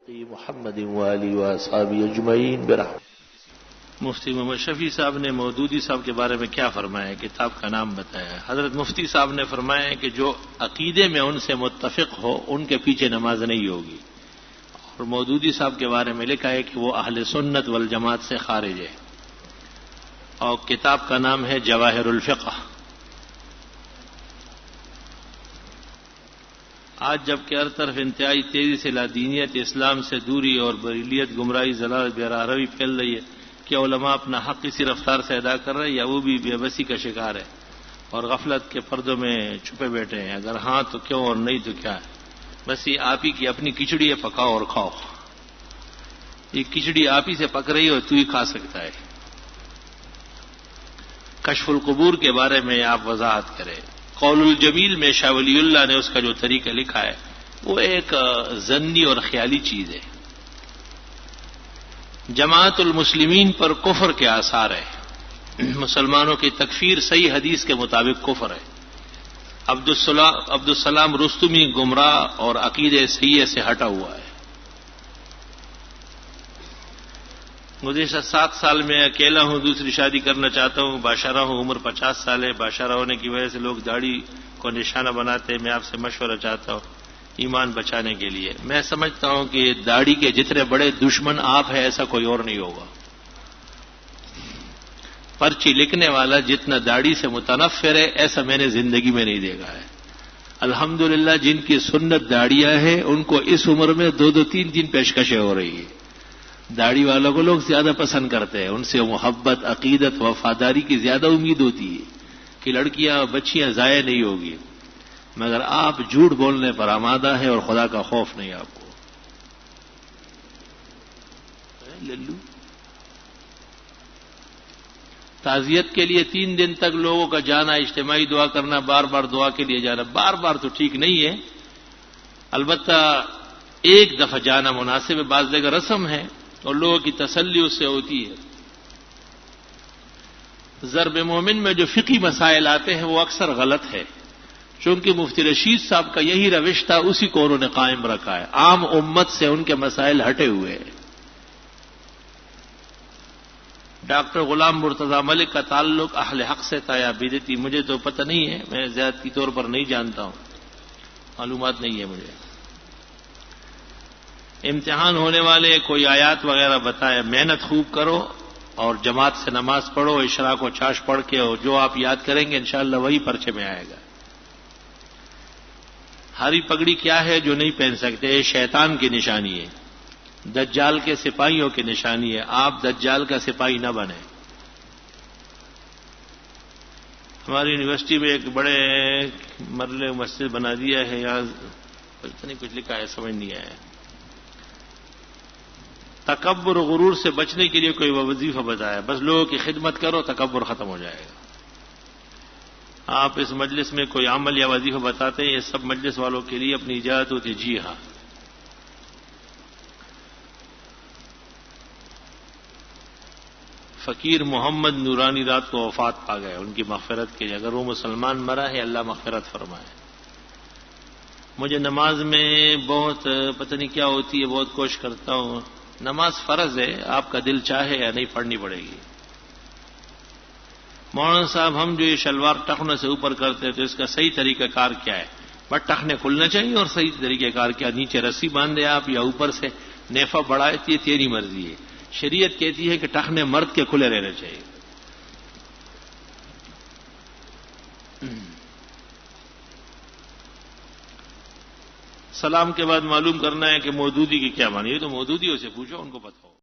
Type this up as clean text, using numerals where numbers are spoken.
محمد وآلہ وصحبہ اجمعین برحمتہ۔ مفتی محمد شفیع صاحب نے مودودی صاحب کے بارے میں کیا فرمایا؟ کتاب کا نام بتایا۔ حضرت مفتی صاحب نے فرمایا کہ جو عقیدے میں ان سے متفق ہو ان کے پیچھے نماز نہیں ہوگی، اور مودودی صاحب کے بارے میں لکھا ہے کہ وہ اہل سنت والجماعت سے خارج ہے، اور کتاب کا نام ہے جواہر الفقہ۔ آج جبکہ ہر طرف انتہائی تیزی سے لادینیت، اسلام سے دوری اور بریلیت، گمراہی، ضلالت، بے-راہروی پھیل رہی ہے کہ علماء اپنا حق اسی رفتار سے ادا کر رہے ہیں یا وہ بھی بے بسی کا شکار ہے اور غفلت کے پردوں میں چھپے بیٹھے ہیں؟ اگر ہاں تو کیوں اور نہیں تو کیا ہے؟ بس یہ آپ ہی کی اپنی کھچڑی ہے، پکاؤ اور کھاؤ۔ یہ کھچڑی آپ ہی سے پک رہی ہو تو ہی کھا سکتا ہے۔ کشف القبور کے بارے میں آپ وضاحت کریں۔ قول الجمیل میں شاہ ولی اللہ نے اس کا جو طریقہ لکھا ہے وہ ایک ظنی اور خیالی چیز ہے۔ جماعت المسلمین پر کفر کے آثار ہے، مسلمانوں کی تکفیر صحیح حدیث کے مطابق کفر ہے۔ عبدالسلام رستمی گمراہ اور عقیدے صحیح سے ہٹا ہوا ہے۔ گزشتہ 7 سال میں اکیلا ہوں، دوسری شادی کرنا چاہتا ہوں، باشرہ ہوں، عمر 50 سال ہے۔ باشرہ ہونے کی وجہ سے لوگ داڑھی کو نشانہ بناتے ہیں۔ میں آپ سے مشورہ چاہتا ہوں ایمان بچانے کے لیے۔ میں سمجھتا ہوں کہ داڑھی کے جتنے بڑے دشمن آپ ہیں ایسا کوئی اور نہیں ہوگا۔ پرچی لکھنے والا جتنا داڑھی سے متنفر ہے ایسا میں نے زندگی میں نہیں دیکھا ہے۔ الحمدللہ جن کی سنت داڑیاں ہیں ان کو اس عمر میں 2-2 3-3 پیشکشیں ہو رہی ہیں۔ داڑھی والوں کو لوگ زیادہ پسند کرتے ہیں، ان سے محبت، عقیدت، وفاداری کی زیادہ امید ہوتی ہے کہ لڑکیاں بچیاں ضائع نہیں ہوگی، مگر آپ جھوٹ بولنے پر آمادہ ہیں اور خدا کا خوف نہیں آپ کو۔ للو تعزیت کے لیے 3 دن تک لوگوں کا جانا، اجتماعی دعا کرنا، بار بار دعا کے لیے جانا، بار بار تو ٹھیک نہیں ہے، البتہ ایک دفعہ جانا مناسب ہے۔ بعض جگہ رسم ہے اور لوگوں کی تسلی اس سے ہوتی ہے۔ ضرب مومن میں جو فقہی مسائل آتے ہیں وہ اکثر غلط ہے، چونکہ مفتی رشید صاحب کا یہی روش تھا، اسی کو انہوں نے قائم رکھا ہے۔ عام امت سے ان کے مسائل ہٹے ہوئے ہیں۔ ڈاکٹر غلام مرتضی ملک کا تعلق اہل حق سے تھا یا بدعتی، مجھے تو پتہ نہیں ہے، میں زیادتی طور پر نہیں جانتا ہوں، معلومات نہیں ہے مجھے۔ امتحان ہونے والے کوئی آیات وغیرہ بتائے، محنت خوب کرو اور جماعت سے نماز پڑھو، اشراق و چاش پڑھ کے، اور جو آپ یاد کریں گے انشاءاللہ وہی پرچے میں آئے گا۔ ہری پگڑی کیا ہے جو نہیں پہن سکتے؟ شیطان کی نشانی ہے، دجال کے سپاہیوں کی نشانی ہے، آپ دجال کا سپاہی نہ بنیں۔ ہماری یونیورسٹی میں ایک بڑے مرلے مسجد بنا دیا ہے، یہاں پتہ نہیں کچھ لکھا ہے، سمجھ نہیں آیا۔ تکبر و غرور سے بچنے کے لیے کوئی وظیفہ بتایا، بس لوگوں کی خدمت کرو، تکبر ختم ہو جائے گا۔ آپ اس مجلس میں کوئی عمل یا وظیفہ بتاتے ہیں، یہ سب مجلس والوں کے لیے اپنی اجازت ہوتی ہے؟ جی ہاں۔ فقیر محمد نورانی رات کو وفات پا گئے، ان کی مغفرت کے لیے اگر وہ مسلمان مرا ہے اللہ مغفرت فرمائے۔ مجھے نماز میں بہت پتہ نہیں کیا ہوتی ہے، بہت کوشش کرتا ہوں، نماز فرض ہے، آپ کا دل چاہے یا نہیں پڑھنی پڑے گی۔ مولانا صاحب ہم جو یہ شلوار ٹخنے سے اوپر کرتے ہیں تو اس کا صحیح طریقہ کار کیا ہے؟ بس ٹخنے کھلنا چاہیے، اور صحیح طریقہ کار کیا؟ نیچے رسی باندھے آپ یا اوپر سے نیفا بڑھائے، یہ تیری مرضی ہے۔ شریعت کہتی ہے کہ ٹخنے مرد کے کھلے رہنے چاہیے۔ سلام کے بعد معلوم کرنا ہے کہ مودودی کی کیا معنی ہے، تو مودودیوں سے پوچھو، ان کو پتہ ہو۔